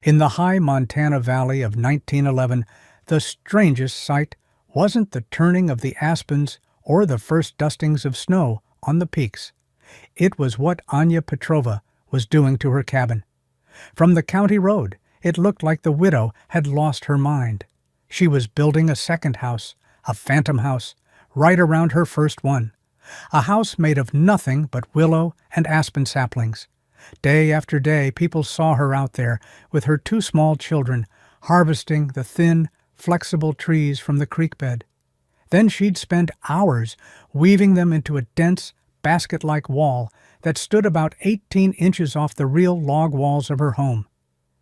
In the high Montana Valley of 1911, the strangest sight wasn't the turning of the aspens or the first dustings of snow on the peaks. It was what Anya Petrova was doing to her cabin. From the county road, it looked like the widow had lost her mind. She was building a second house, a phantom house, right around her first one. A house made of nothing but willow and aspen saplings. Day after day, people saw her out there with her two small children, harvesting the thin, flexible trees from the creek bed. Then she'd spend hours weaving them into a dense, basket-like wall that stood about 18 inches off the real log walls of her home.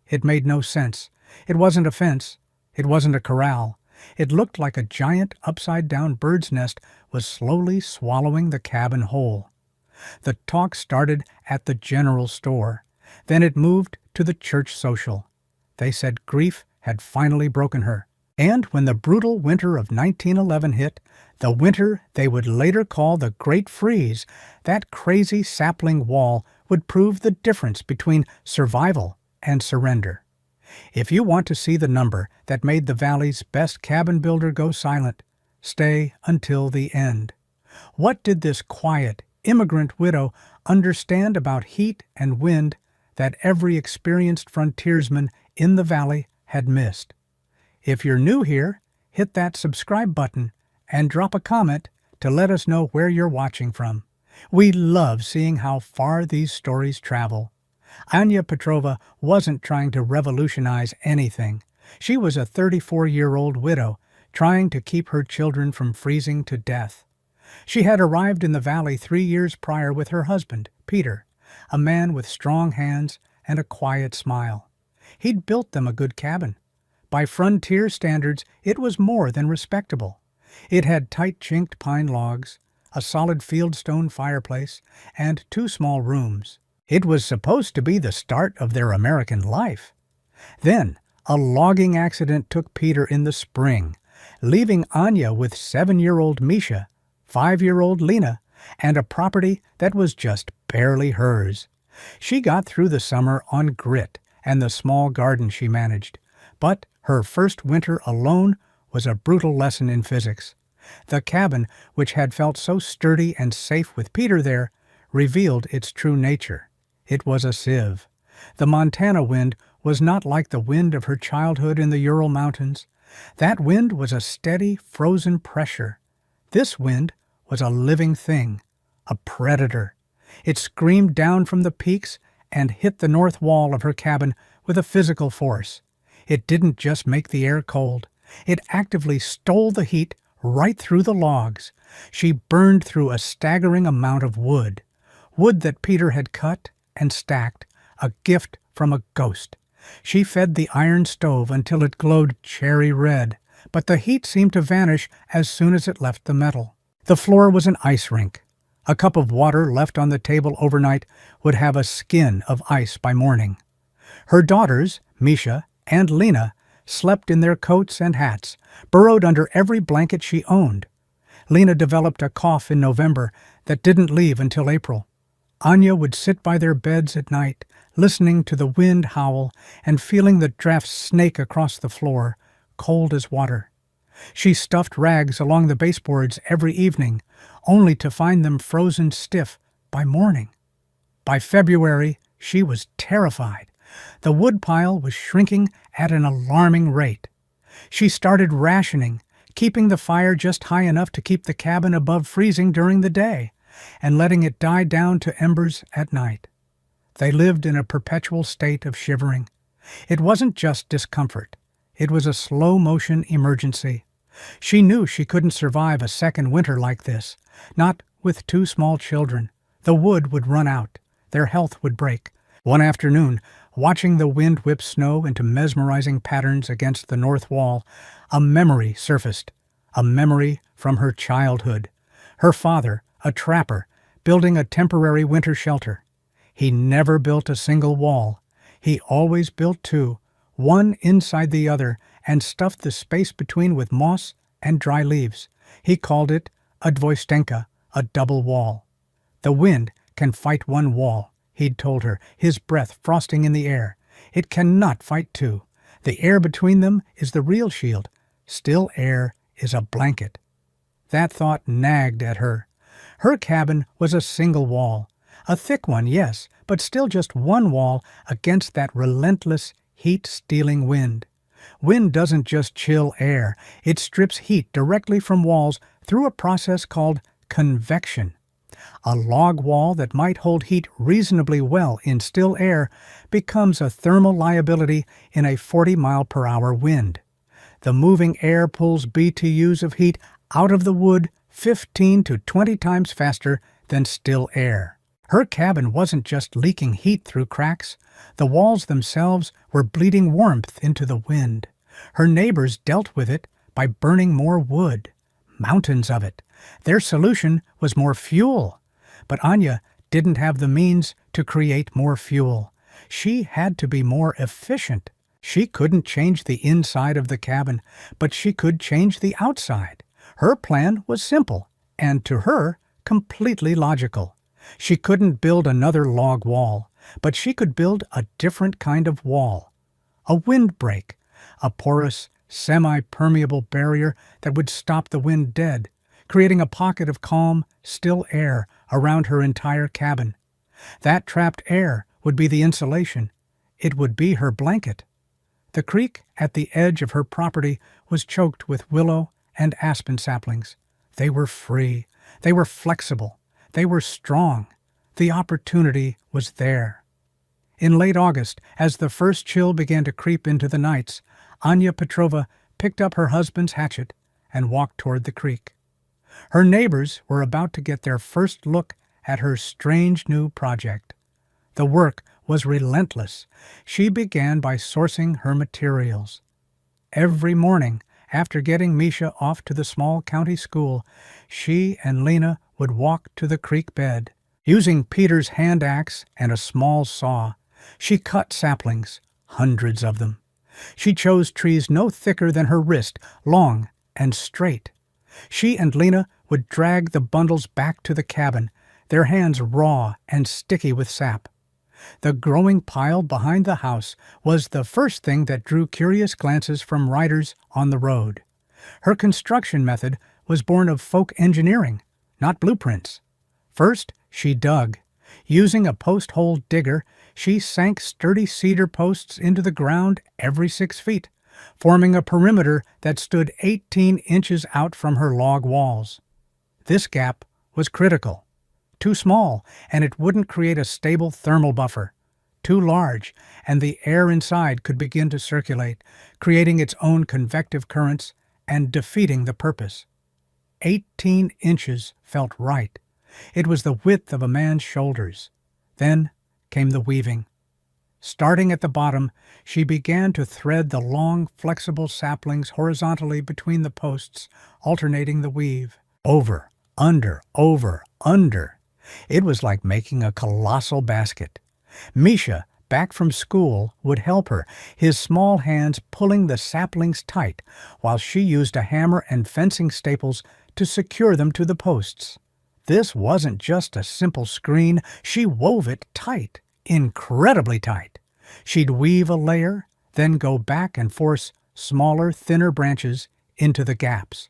It made no sense. It wasn't a fence. It wasn't a corral. It looked like a giant upside-down bird's nest was slowly swallowing the cabin whole. The talk started at the general store. Then it moved to the church social. They said grief had finally broken her. And when the brutal winter of 1911 hit, the winter they would later call the Great Freeze, that crazy sapling wall would prove the difference between survival and surrender. If you want to see the number that made the Valley's best cabin builder go silent, stay until the end. What did this quiet, immigrant widow understand about heat and wind that every experienced frontiersman in the Valley had missed? If you're new here, hit that subscribe button and drop a comment to let us know where you're watching from. We love seeing how far these stories travel. Anya Petrova wasn't trying to revolutionize anything. She was a 34-year-old widow trying to keep her children from freezing to death. She had arrived in the Valley 3 years prior with her husband, Peter, a man with strong hands and a quiet smile. He'd built them a good cabin. By frontier standards, it was more than respectable. It had tight chinked pine logs, a solid fieldstone fireplace, and 2 small rooms. It was supposed to be the start of their American life. Then, a logging accident took Peter in the spring, leaving Anya with 7-year-old Misha, 5-year-old Lena, and a property that was just barely hers. She got through the summer on grit and the small garden she managed, but her first winter alone was a brutal lesson in physics. The cabin, which had felt so sturdy and safe with Peter there, revealed its true nature. It was a sieve. The Montana wind was not like the wind of her childhood in the Ural Mountains. That wind was a steady, frozen pressure. This wind was a living thing, a predator. It screamed down from the peaks and hit the north wall of her cabin with a physical force. It didn't just make the air cold. It actively stole the heat right through the logs. She burned through a staggering amount of wood that Peter had cut and stacked, a gift from a ghost. She fed the iron stove until it glowed cherry red, but the heat seemed to vanish as soon as it left the metal. The floor was an ice rink. A cup of water left on the table overnight would have a skin of ice by morning. Her daughters, Misha and Lena, slept in their coats and hats, burrowed under every blanket she owned. Lena developed a cough in November that didn't leave until April. Anya would sit by their beds at night, listening to the wind howl and feeling the drafts snake across the floor, cold as water. She stuffed rags along the baseboards every evening, only to find them frozen stiff by morning. By February, she was terrified. The woodpile was shrinking at an alarming rate. She started rationing, keeping the fire just high enough to keep the cabin above freezing during the day, and letting it die down to embers at night. They lived in a perpetual state of shivering. It wasn't just discomfort. It was a slow-motion emergency. She knew she couldn't survive a second winter like this, not with 2 small children. The wood would run out. Their health would break. One afternoon, watching the wind whip snow into mesmerizing patterns against the north wall, a memory surfaced, a memory from her childhood. Her father, a trapper, building a temporary winter shelter. He never built a single wall. He always built 2, one inside the other, and stuffed the space between with moss and dry leaves. He called it a dvoistenka, a double wall. The wind can fight one wall, he'd told her, his breath frosting in the air. It cannot fight two. The air between them is the real shield. Still air is a blanket. That thought nagged at her. Her cabin was a single wall. A thick one, yes, but still just one wall against that relentless, heat-stealing wind. Wind doesn't just chill air. It strips heat directly from walls through a process called convection. A log wall that might hold heat reasonably well in still air becomes a thermal liability in a 40-mile-per-hour wind. The moving air pulls BTUs of heat out of the wood 15 to 20 times faster than still air. Her cabin wasn't just leaking heat through cracks. The walls themselves were bleeding warmth into the wind. Her neighbors dealt with it by burning more wood, mountains of it. Their solution was more fuel. But Anya didn't have the means to create more fuel. She had to be more efficient. She couldn't change the inside of the cabin, but she could change the outside. Her plan was simple, and to her, completely logical. She couldn't build another log wall, but she could build a different kind of wall. A windbreak, a porous, semi-permeable barrier that would stop the wind dead, creating a pocket of calm, still air around her entire cabin. That trapped air would be the insulation. It would be her blanket. The creek at the edge of her property was choked with willow and aspen saplings. They were free. They were flexible. They were strong. The opportunity was there. In late August, as the first chill began to creep into the nights, Anya Petrova picked up her husband's hatchet and walked toward the creek. Her neighbors were about to get their first look at her strange new project. The work was relentless. She began by sourcing her materials. Every morning, after getting Misha off to the small county school, she and Lena would walk to the creek bed. Using Peter's hand axe and a small saw, she cut saplings, hundreds of them. She chose trees no thicker than her wrist, long and straight. She and Lena would drag the bundles back to the cabin, their hands raw and sticky with sap. The growing pile behind the house was the first thing that drew curious glances from riders on the road. Her construction method was born of folk engineering, not blueprints. First, she dug. Using a post-hole digger, she sank sturdy cedar posts into the ground every 6 feet, forming a perimeter that stood 18 inches out from her log walls. This gap was critical. Too small, and it wouldn't create a stable thermal buffer. Too large, and the air inside could begin to circulate, creating its own convective currents and defeating the purpose. 18 inches felt right. It was the width of a man's shoulders. Then came the weaving. Starting at the bottom, she began to thread the long, flexible saplings horizontally between the posts, alternating the weave. Over, under, over, under. It was like making a colossal basket. Misha, back from school, would help her, his small hands pulling the saplings tight, while she used a hammer and fencing staples to secure them to the posts. This wasn't just a simple screen. She wove it tight, incredibly tight. She'd weave a layer, then go back and force smaller, thinner branches into the gaps.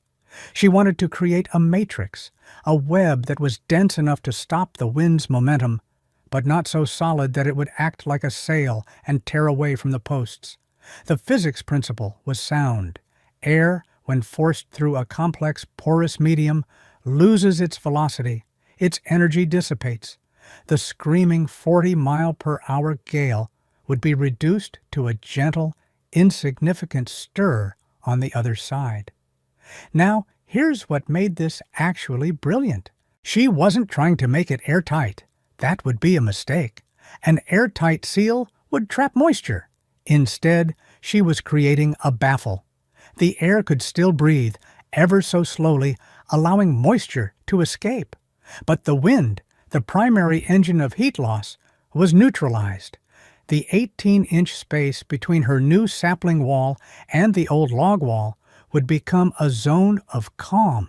She wanted to create a matrix, a web that was dense enough to stop the wind's momentum, but not so solid that it would act like a sail and tear away from the posts. The physics principle was sound. Air, when forced through a complex, porous medium, loses its velocity. Its energy dissipates. The screaming 40-mile-per-hour gale would be reduced to a gentle, insignificant stir on the other side. Now, here's what made this actually brilliant. She wasn't trying to make it airtight. That would be a mistake. An airtight seal would trap moisture. Instead, she was creating a baffle. The air could still breathe, ever so slowly, allowing moisture to escape. But the wind, the primary engine of heat loss, was neutralized. The 18-inch space between her new sapling wall and the old log wall would become a zone of calm.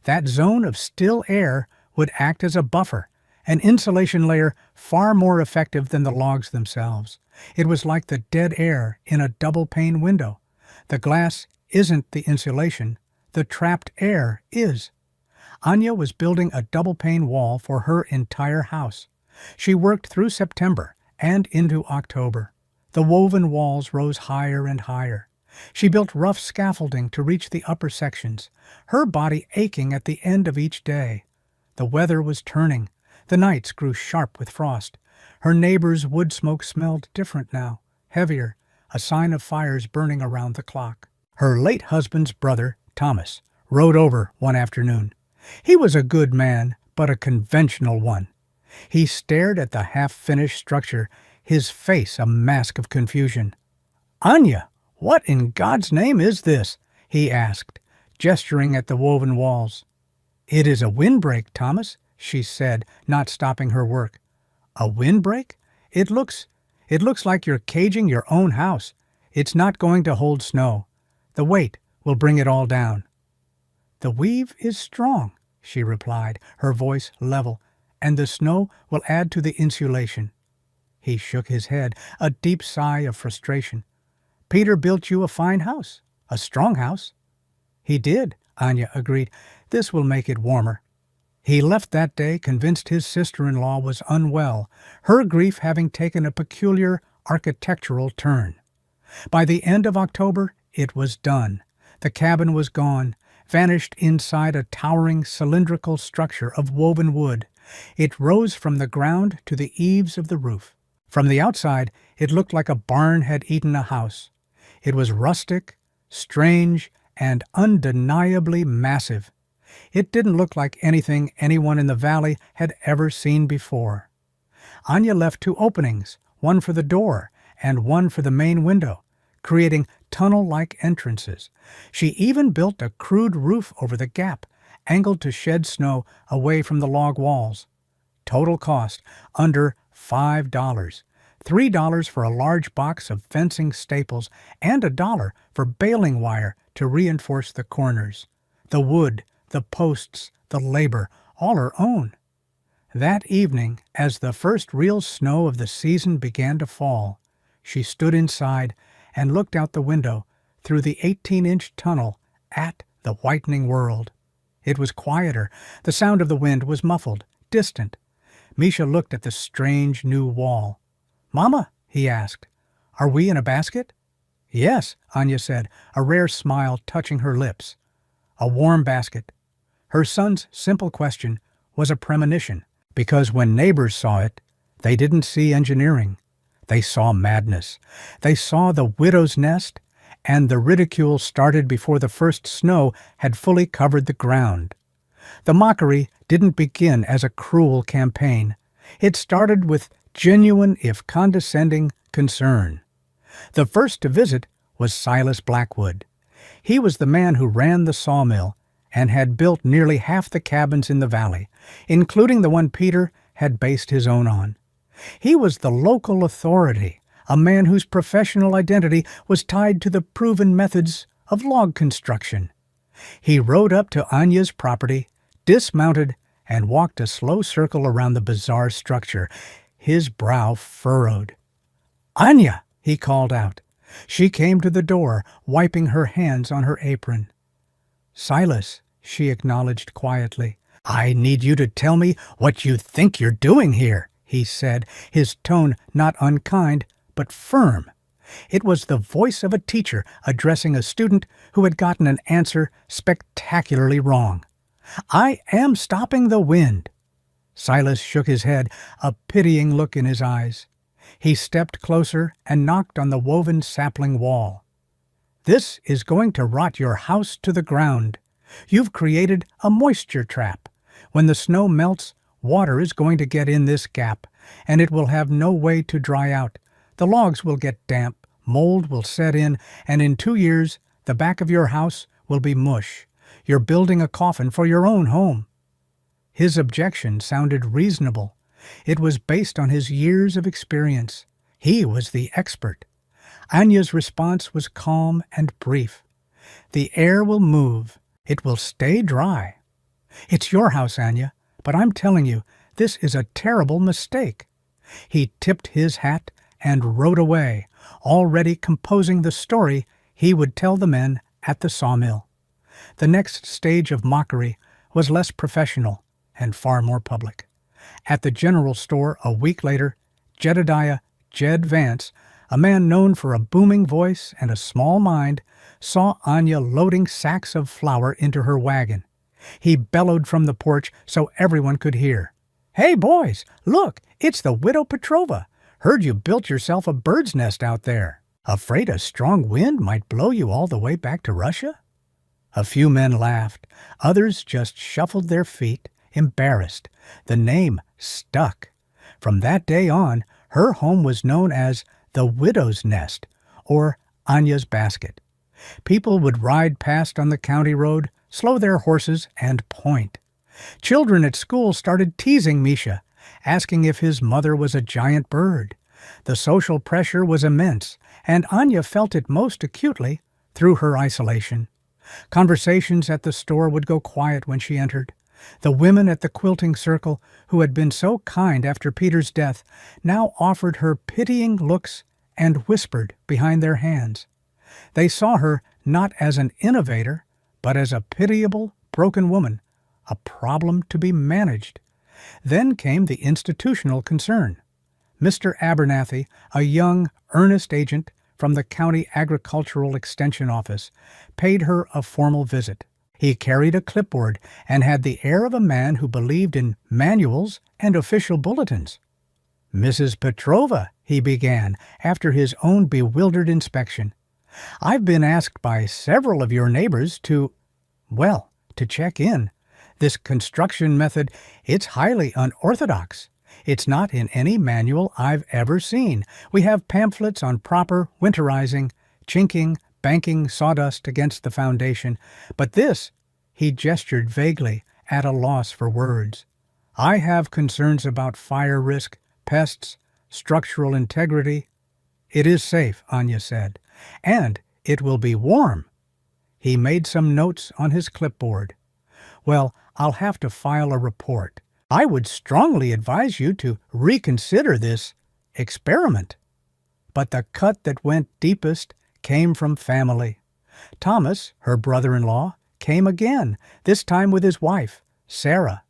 That zone of still air would act as a buffer, an insulation layer far more effective than the logs themselves. It was like the dead air in a double-pane window. The glass isn't the insulation. The trapped air is. Anya was building a double-pane wall for her entire house. She worked through September and into October. The woven walls rose higher and higher. She built rough scaffolding to reach the upper sections, her body aching at the end of each day. The weather was turning. The nights grew sharp with frost. Her neighbor's wood smoke smelled different now, heavier, a sign of fires burning around the clock. Her late husband's brother, Thomas, rode over one afternoon. He was a good man, but a conventional one. He stared at the half-finished structure, his face a mask of confusion. "Anya, what in God's name is this?" he asked, gesturing at the woven walls. "It is a windbreak, Thomas," she said, not stopping her work. "A windbreak? It looks like you're caging your own house. It's not going to hold snow. The weight will bring it all down." "The weave is strong," she replied, her voice level, "and the snow will add to the insulation." He shook his head, a deep sigh of frustration. "Peter built you a fine house, a strong house." "He did," Anya agreed. "This will make it warmer." He left that day convinced his sister-in-law was unwell, her grief having taken a peculiar architectural turn. By the end of October, it was done. The cabin was gone, vanished inside a towering cylindrical structure of woven wood. It rose from the ground to the eaves of the roof. From the outside, it looked like a barn had eaten a house. It was rustic, strange, and undeniably massive. It didn't look like anything anyone in the valley had ever seen before. Anya left 2 openings, one for the door and one for the main window, creating tunnel-like entrances. She even built a crude roof over the gap, angled to shed snow away from the log walls. Total cost, under $5. $3 for a large box of fencing staples and $1 for baling wire to reinforce the corners. The wood, the posts, the labor, all her own. That evening, as the first real snow of the season began to fall, she stood inside and looked out the window through the 18-inch tunnel at the whitening world. It was quieter. The sound of the wind was muffled, distant. Misha looked at the strange new wall. "Mama," he asked, "are we in a basket?" "Yes," Anya said, a rare smile touching her lips. "A warm basket." Her son's simple question was a premonition, because when neighbors saw it, they didn't see engineering. They saw madness. They saw the widow's nest, and the ridicule started before the first snow had fully covered the ground. The mockery didn't begin as a cruel campaign. It started with genuine, if condescending, concern. The first to visit was Silas Blackwood. He was the man who ran the sawmill and had built nearly half the cabins in the valley, including the one Peter had based his own on. He was the local authority, a man whose professional identity was tied to the proven methods of log construction. He rode up to Anya's property, dismounted, and walked a slow circle around the bizarre structure, his brow furrowed. "Anya!" he called out. She came to the door, wiping her hands on her apron. "Silas," she acknowledged quietly. "I need you to tell me what you think you're doing here," he said, his tone not unkind, but firm. It was the voice of a teacher addressing a student who had gotten an answer spectacularly wrong. "I am stopping the wind." Silas shook his head, a pitying look in his eyes. He stepped closer and knocked on the woven sapling wall. "This is going to rot your house to the ground. You've created a moisture trap. When the snow melts, water is going to get in this gap, and it will have no way to dry out. The logs will get damp, mold will set in, and in 2 years, the back of your house will be mush. You're building a coffin for your own home." His objection sounded reasonable. It was based on his years of experience. He was the expert. Anya's response was calm and brief. "The air will move. It will stay dry. It's your house, Anya, but I'm telling you, this is a terrible mistake." He tipped his hat and rode away, already composing the story he would tell the men at the sawmill. The next stage of mockery was less professional and far more public. At the general store a week later, Jedediah Jed Vance, a man known for a booming voice and a small mind, saw Anya loading sacks of flour into her wagon. He bellowed from the porch so everyone could hear. "Hey, boys, look, it's the Widow Petrova. Heard you built yourself a bird's nest out there. Afraid a strong wind might blow you all the way back to Russia?" A few men laughed. Others just shuffled their feet, embarrassed. The name stuck. From that day on, her home was known as the Widow's Nest, or Anya's Basket. People would ride past on the county road, slow their horses, and point. Children at school started teasing Misha, asking if his mother was a giant bird. The social pressure was immense, and Anya felt it most acutely through her isolation. Conversations at the store would go quiet when she entered. The women at the quilting circle, who had been so kind after Peter's death, now offered her pitying looks and whispered behind their hands. They saw her not as an innovator, but as a pitiable, broken woman, a problem to be managed. Then came the institutional concern. Mr. Abernathy, a young, earnest agent from the County Agricultural Extension Office, paid her a formal visit. He carried a clipboard and had the air of a man who believed in manuals and official bulletins. "Mrs. Petrova," he began, after his own bewildered inspection, "I've been asked by several of your neighbors to check in. This construction method, it's highly unorthodox. It's not in any manual I've ever seen. We have pamphlets on proper winterizing, chinking, banking sawdust against the foundation. But this," he gestured vaguely, at a loss for words. "I have concerns about fire risk, pests, structural integrity." "It is safe," Anya said, "and it will be warm." He made some notes on his clipboard. "Well, I'll have to file a report. I would strongly advise you to reconsider this experiment." But the cut that went deepest came from family. Thomas, her brother-in-law, came again, this time with his wife, Sarah.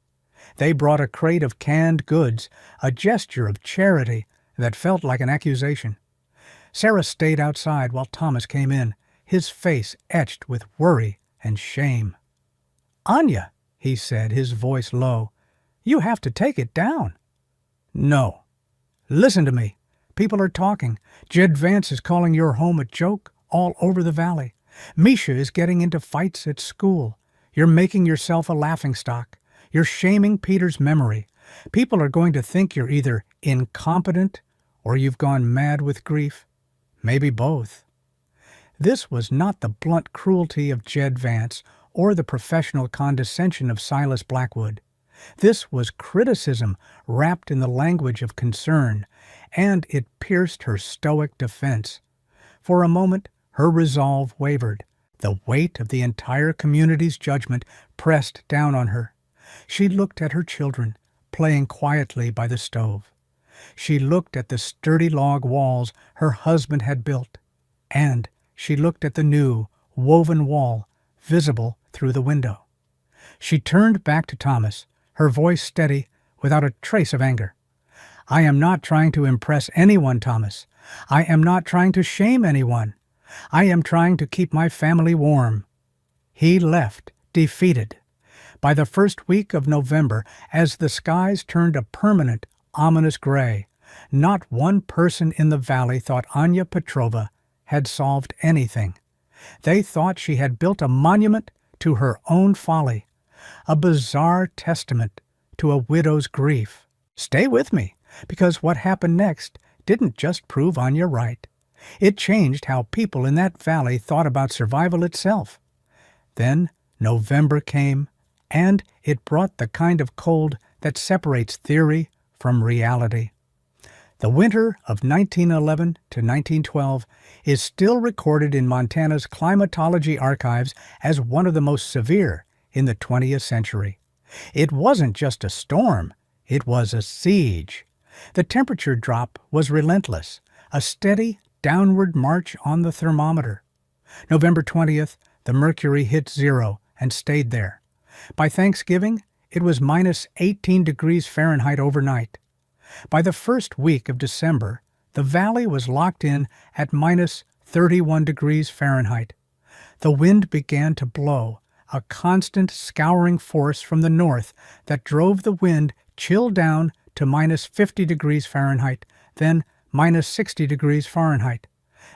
They brought a crate of canned goods, a gesture of charity that felt like an accusation. Sarah stayed outside while Thomas came in, his face etched with worry and shame. "Anya," he said, his voice low, "you have to take it down." "No. Listen to me. People are talking. Jed Vance is calling your home a joke all over the valley. Misha is getting into fights at school. You're making yourself a laughingstock. You're shaming Peter's memory. People are going to think you're either incompetent or you've gone mad with grief. Maybe both." This was not the blunt cruelty of Jed Vance or the professional condescension of Silas Blackwood. This was criticism wrapped in the language of concern, and it pierced her stoic defense. For a moment, her resolve wavered. The weight of the entire community's judgment pressed down on her. She looked at her children, playing quietly by the stove. She looked at the sturdy log walls her husband had built, and she looked at the new, woven wall visible through the window. She turned back to Thomas, her voice steady, without a trace of anger. "I am not trying to impress anyone, Thomas. I am not trying to shame anyone. I am trying to keep my family warm." He left, defeated. By the first week of November, as the skies turned a permanent, ominous gray, not one person in the valley thought Anya Petrova had solved anything. They thought she had built a monument to her own folly, a bizarre testament to a widow's grief. Stay with me, because what happened next didn't just prove Anya right. It changed how people in that valley thought about survival itself. Then November came, and it brought the kind of cold that separates theory from reality. The winter of 1911 to 1912 is still recorded in Montana's climatology archives as one of the most severe in the 20th century. It wasn't just a storm, it was a siege. The temperature drop was relentless, a steady downward march on the thermometer. November 20th, the mercury hit 0 and stayed there. By Thanksgiving, it was minus 18 degrees Fahrenheit overnight. By the first week of December, the valley was locked in at minus 31 degrees Fahrenheit. The wind began to blow, a constant scouring force from the north that drove the wind chill down to minus 50 degrees Fahrenheit, then minus 60 degrees Fahrenheit.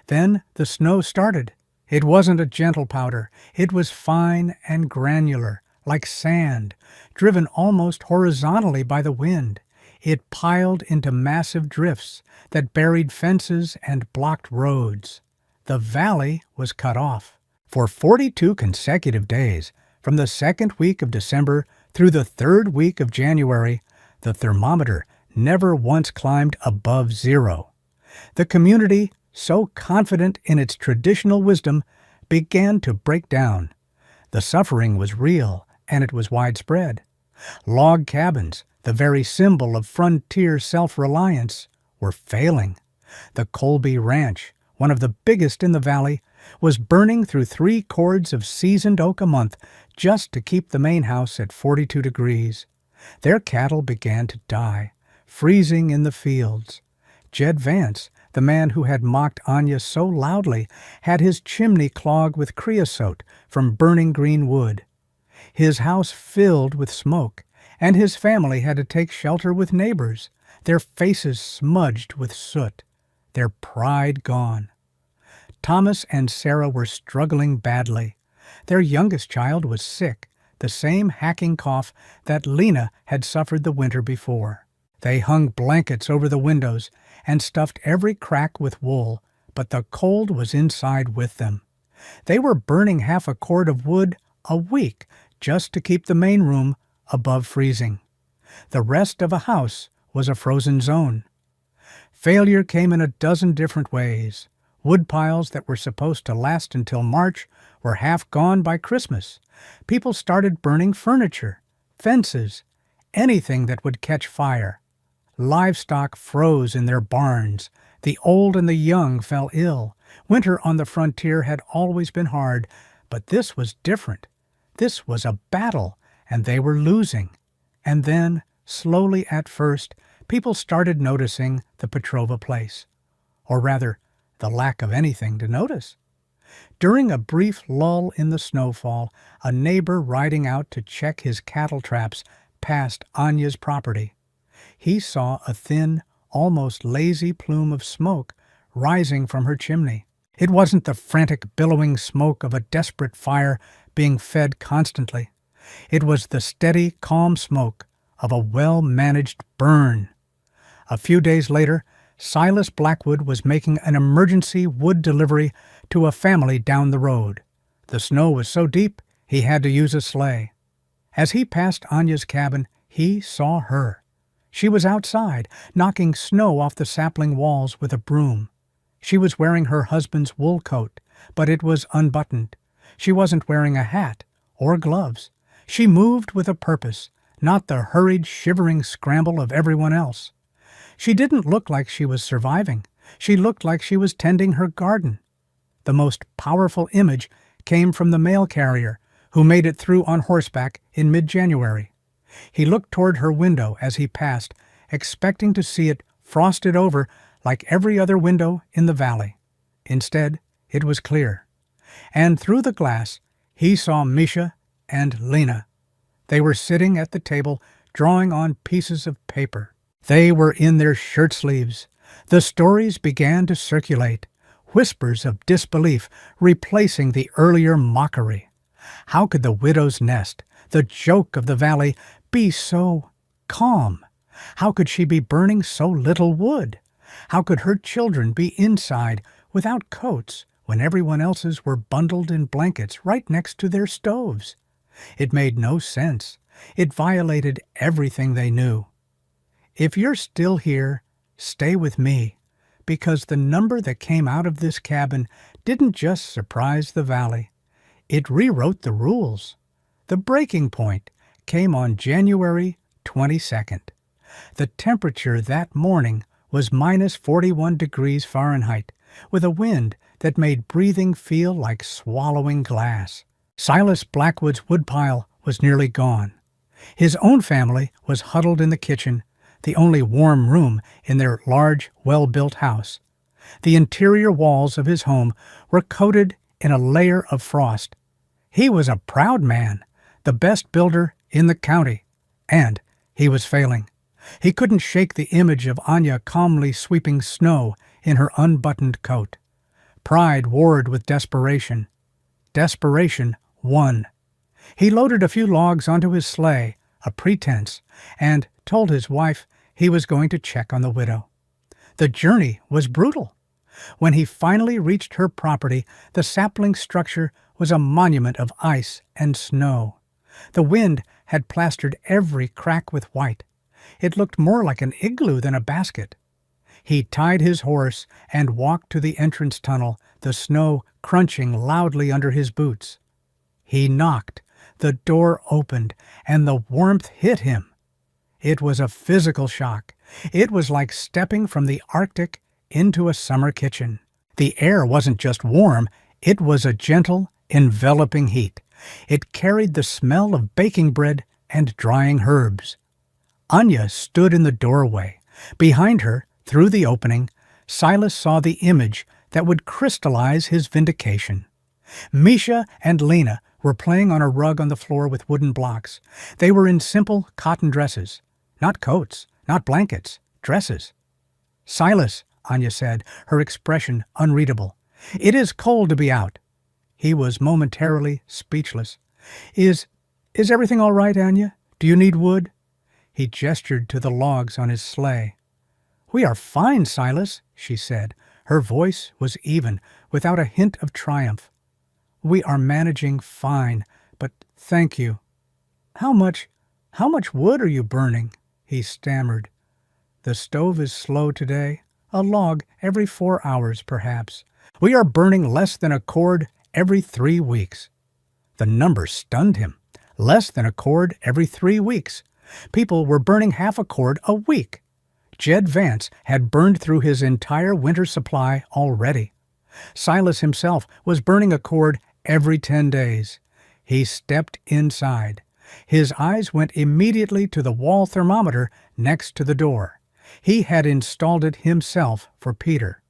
Then the snow started. It wasn't a gentle powder. It was fine and granular, like sand, driven almost horizontally by the wind. It piled into massive drifts that buried fences and blocked roads. The valley was cut off. For 42 consecutive days, from the second week of December through the third week of January, the thermometer never once climbed above 0. The community, so confident in its traditional wisdom, began to break down. The suffering was real, and it was widespread. Log cabins, the very symbol of frontier self-reliance, were failing. The Colby Ranch, one of the biggest in the valley, was burning through 3 cords of seasoned oak a month just to keep the main house at 42 degrees. Their cattle began to die, freezing in the fields. Jed Vance, the man who had mocked Anya so loudly, had his chimney clogged with creosote from burning green wood. His house filled with smoke, and his family had to take shelter with neighbors, their faces smudged with soot, their pride gone. Thomas and Sarah were struggling badly. Their youngest child was sick, the same hacking cough that Lena had suffered the winter before. They hung blankets over the windows and stuffed every crack with wool, but the cold was inside with them. They were burning half a cord of wood a week just to keep the main room above freezing. The rest of a house was a frozen zone. Failure came in a dozen different ways. Wood piles that were supposed to last until March were half gone by Christmas. People started burning furniture, fences, anything that would catch fire. Livestock froze in their barns. The old and the young fell ill. Winter on the frontier had always been hard, but this was different. This was a battle, and they were losing. And then, slowly at first, people started noticing the Petrova place. Or rather, the lack of anything to notice. During a brief lull in the snowfall, a neighbor riding out to check his cattle traps passed Anya's property. He saw a thin, almost lazy plume of smoke rising from her chimney. It wasn't the frantic, billowing smoke of a desperate fire being fed constantly. It was the steady, calm smoke of a well-managed burn. A few days later, Silas Blackwood was making an emergency wood delivery to a family down the road. The snow was so deep, he had to use a sleigh. As he passed Anya's cabin, he saw her. She was outside, knocking snow off the sapling walls with a broom. She was wearing her husband's wool coat, but it was unbuttoned. She wasn't wearing a hat or gloves. She moved with a purpose, not the hurried, shivering scramble of everyone else. She didn't look like she was surviving. She looked like she was tending her garden. The most powerful image came from the mail carrier, who made it through on horseback in mid-January. He looked toward her window as he passed, expecting to see it frosted over like every other window in the valley. Instead, it was clear. And through the glass, he saw Misha and Lena. They were sitting at the table, drawing on pieces of paper. They were in their shirt sleeves. The stories began to circulate, whispers of disbelief replacing the earlier mockery. How could the widow's nest, the joke of the valley, be so calm? How could she be burning so little wood? How could her children be inside without coats when everyone else's were bundled in blankets right next to their stoves? It made no sense. It violated everything they knew. If you're still here, stay with me, because the number that came out of this cabin didn't just surprise the valley. It rewrote the rules. The breaking point came on January 22nd. The temperature that morning was -41 degrees Fahrenheit, with a wind that made breathing feel like swallowing glass. Silas Blackwood's woodpile was nearly gone. His own family was huddled in the kitchen, the only warm room in their large, well-built house. The interior walls of his home were coated in a layer of frost. He was a proud man, the best builder in the county, and he was failing. He couldn't shake the image of Anya calmly sweeping snow in her unbuttoned coat. Pride warred with desperation. Desperation won. He loaded a few logs onto his sleigh, a pretense, and told his wife he was going to check on the widow. The journey was brutal. When he finally reached her property, the sapling structure was a monument of ice and snow. The wind had plastered every crack with white. It looked more like an igloo than a basket. He tied his horse and walked to the entrance tunnel, the snow crunching loudly under his boots. He knocked. The door opened, and the warmth hit him. It was a physical shock. It was like stepping from the Arctic into a summer kitchen. The air wasn't just warm, it was a gentle, enveloping heat. It carried the smell of baking bread and drying herbs. Anya stood in the doorway. Behind her, through the opening, Silas saw the image that would crystallize his vindication. Misha and Lena were playing on a rug on the floor with wooden blocks. They were in simple cotton dresses. Not coats, not blankets, dresses. "Silas," Anya said, her expression unreadable. "It is cold to be out." He was momentarily speechless. Is everything all right, Anya? Do you need wood?" He gestured to the logs on his sleigh. "We are fine, Silas," she said. Her voice was even, without a hint of triumph. "We are managing fine, but thank you." How much wood are you burning?" he stammered. "The stove is slow today. A log every 4 hours, perhaps. We are burning less than a cord every 3 weeks." The number stunned him. Less than a cord every 3 weeks. People were burning half a cord a week. Jed Vance had burned through his entire winter supply already. Silas himself was burning a cord every 10 days. He stepped inside. His eyes went immediately to the wall thermometer next to the door. He had installed it himself for Peter.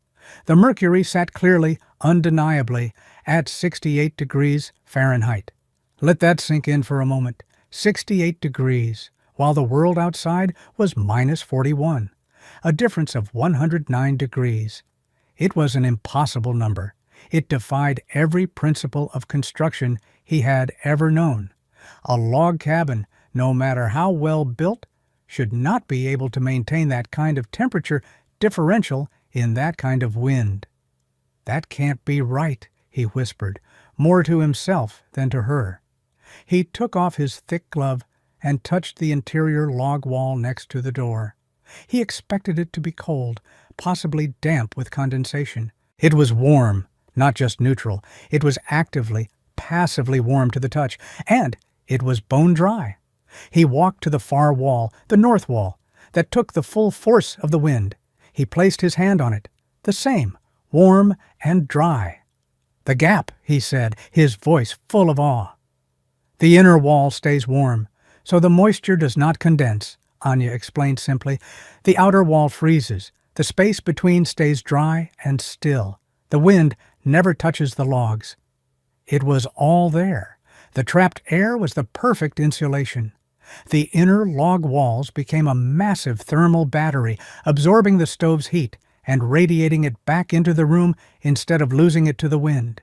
The mercury sat clearly, undeniably, at 68 degrees Fahrenheit. Let that sink in for a moment. 68 degrees, while the world outside was -41. A difference of 109 degrees. It was an impossible number. It defied every principle of construction he had ever known. A log cabin, no matter how well built, should not be able to maintain that kind of temperature differential in that kind of wind. "That can't be right," he whispered, more to himself than to her. He took off his thick glove and touched the interior log wall next to the door. He expected it to be cold, possibly damp with condensation. It was warm, not just neutral. It was actively, passively warm to the touch, and it was bone dry. He walked to the far wall, the north wall, that took the full force of the wind. He placed his hand on it. The same, warm and dry. "The gap," he said, his voice full of awe. "The inner wall stays warm, so the moisture does not condense," Anya explained simply. "The outer wall freezes. The space between stays dry and still. The wind never touches the logs." It was all there. The trapped air was the perfect insulation. The inner log walls became a massive thermal battery, absorbing the stove's heat and radiating it back into the room instead of losing it to the wind.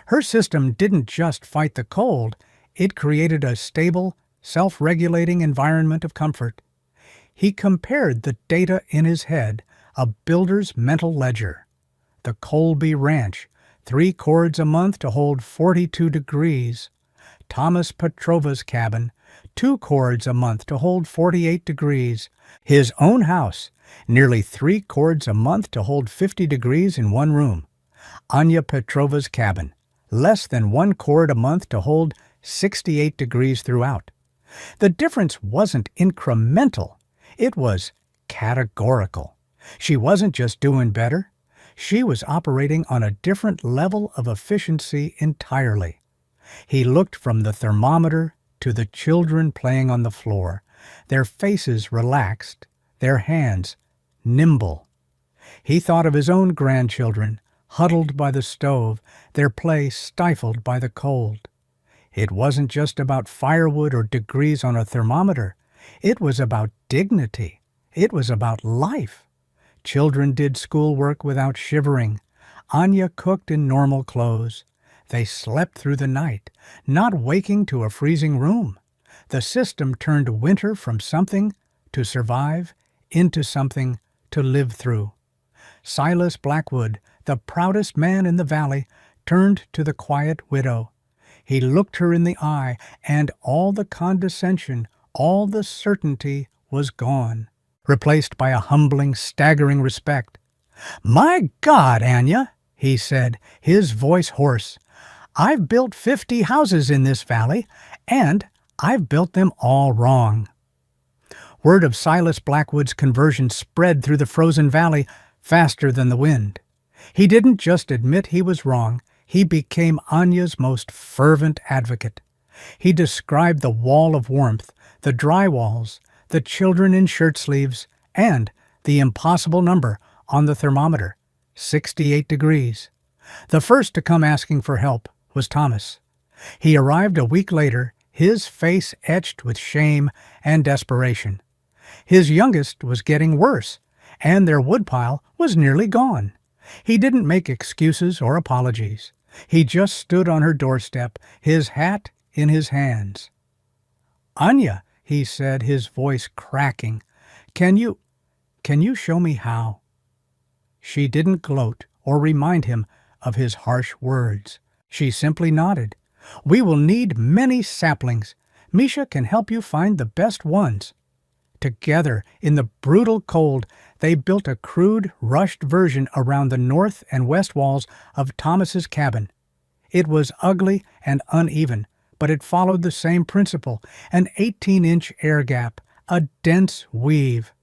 Her system didn't just fight the cold, it created a stable, self-regulating environment of comfort. He compared the data in his head, a builder's mental ledger. The Colby Ranch, 3 cords a month to hold 42 degrees. Thomas Petrova's cabin, 2 cords a month to hold 48 degrees. His own house, nearly 3 cords a month to hold 50 degrees in one room. Anya Petrova's cabin, less than 1 cord a month to hold 68 degrees throughout. The difference wasn't incremental, it was categorical. She wasn't just doing better. She was operating on a different level of efficiency entirely. He looked from the thermometer to the children playing on the floor, their faces relaxed, their hands nimble. He thought of his own grandchildren, huddled by the stove, their play stifled by the cold. It wasn't just about firewood or degrees on a thermometer. It was about dignity. It was about life. Children did schoolwork without shivering. Anya cooked in normal clothes. They slept through the night, not waking to a freezing room. The system turned winter from something to survive into something to live through. Silas Blackwood, the proudest man in the valley, turned to the quiet widow. He looked her in the eye, and all the condescension, all the certainty was gone, replaced by a humbling, staggering respect. "My God, Anya," he said, his voice hoarse, "I've built 50 houses in this valley, and I've built them all wrong." Word of Silas Blackwood's conversion spread through the frozen valley faster than the wind. He didn't just admit he was wrong, he became Anya's most fervent advocate. He described the wall of warmth, the dry walls, the children in shirt sleeves, and the impossible number on the thermometer, 68 degrees. The first to come asking for help was Thomas. He arrived a week later, his face etched with shame and desperation. His youngest was getting worse, and their woodpile was nearly gone. He didn't make excuses or apologies. He just stood on her doorstep, his hat in his hands. "Anya," he said, his voice cracking, Can you show me how?" She didn't gloat or remind him of his harsh words. She simply nodded. "We will need many saplings. Misha can help you find the best ones." Together, in the brutal cold, they built a crude, rushed version around the north and west walls of Thomas's cabin. It was ugly and uneven, but it followed the same principle, an 18-inch air gap, a dense weave.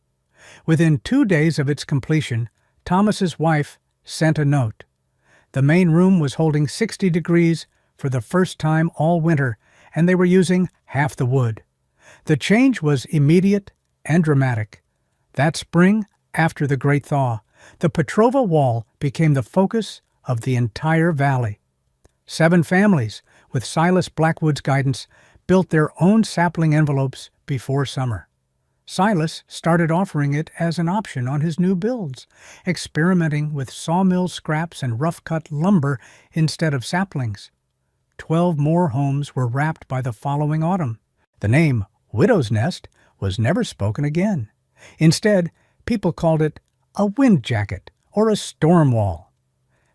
Within 2 days of its completion, Thomas's wife sent a note. The main room was holding 60 degrees for the first time all winter, and they were using half the wood. The change was immediate and dramatic. That spring, after the Great Thaw, the Petrova Wall became the focus of the entire valley. 7 families, with Silas Blackwood's guidance, built their own sapling envelopes before summer. Silas started offering it as an option on his new builds, experimenting with sawmill scraps and rough-cut lumber instead of saplings. 12 more homes were wrapped by the following autumn. The name Widow's Nest was never spoken again. Instead, people called it a wind jacket or a storm wall.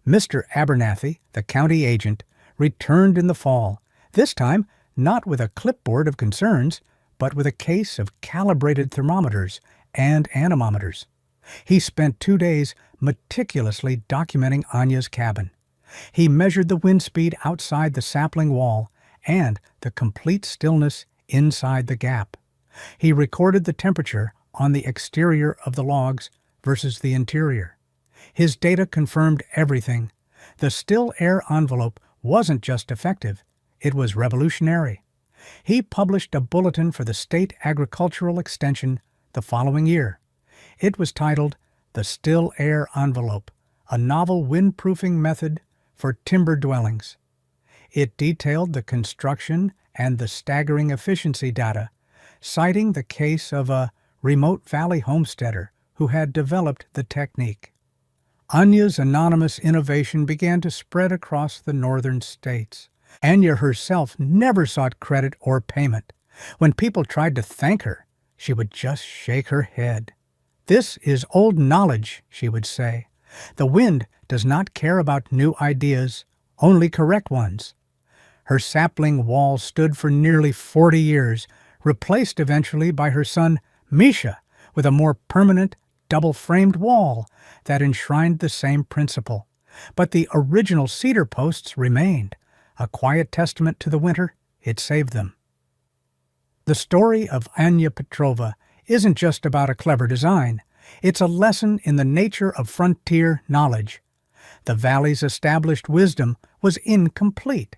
Mr. Abernathy, the county agent, returned in the fall, this time not with a clipboard of concerns, but with a case of calibrated thermometers and anemometers. He spent 2 days meticulously documenting Anya's cabin. He measured the wind speed outside the sapling wall and the complete stillness inside the gap. He recorded the temperature on the exterior of the logs versus the interior. His data confirmed everything. The still air envelope wasn't just effective, it was revolutionary. He published a bulletin for the State Agricultural Extension the following year. It was titled The Still Air Envelope, a novel windproofing method for timber dwellings. It detailed the construction and the staggering efficiency data, citing the case of a remote valley homesteader who had developed the technique. Anya's anonymous innovation began to spread across the northern states. Anya herself never sought credit or payment. When people tried to thank her, she would just shake her head. "This is old knowledge," she would say. "The wind does not care about new ideas, only correct ones." Her sapling wall stood for nearly 40 years, replaced eventually by her son Misha with a more permanent, double-framed wall that enshrined the same principle. But the original cedar posts remained, a quiet testament to the winter it saved them. The story of Anya Petrova isn't just about a clever design. It's a lesson in the nature of frontier knowledge. The valley's established wisdom was incomplete.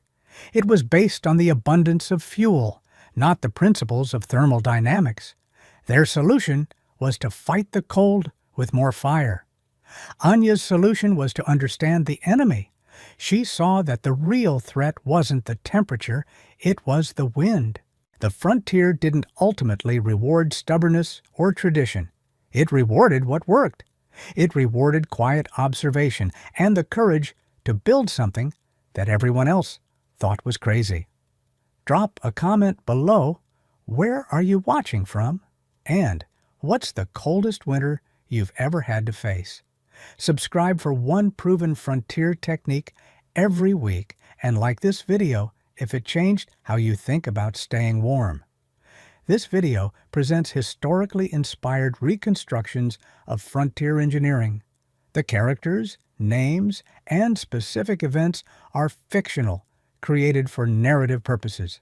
It was based on the abundance of fuel, not the principles of thermodynamics. Their solution was to fight the cold with more fire. Anya's solution was to understand the enemy. She saw that the real threat wasn't the temperature, it was the wind. The frontier didn't ultimately reward stubbornness or tradition. It rewarded what worked. It rewarded quiet observation and the courage to build something that everyone else thought was crazy. Drop a comment below. Where are you watching from? And what's the coldest winter you've ever had to face? Subscribe for one proven frontier technique every week and like this video if it changed how you think about staying warm. This video presents historically inspired reconstructions of frontier engineering. The characters, names, and specific events are fictional, created for narrative purposes.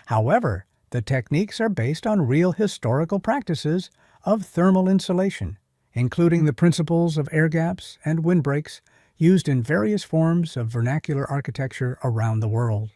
However, the techniques are based on real historical practices of thermal insulation, including the principles of air gaps and windbreaks used in various forms of vernacular architecture around the world.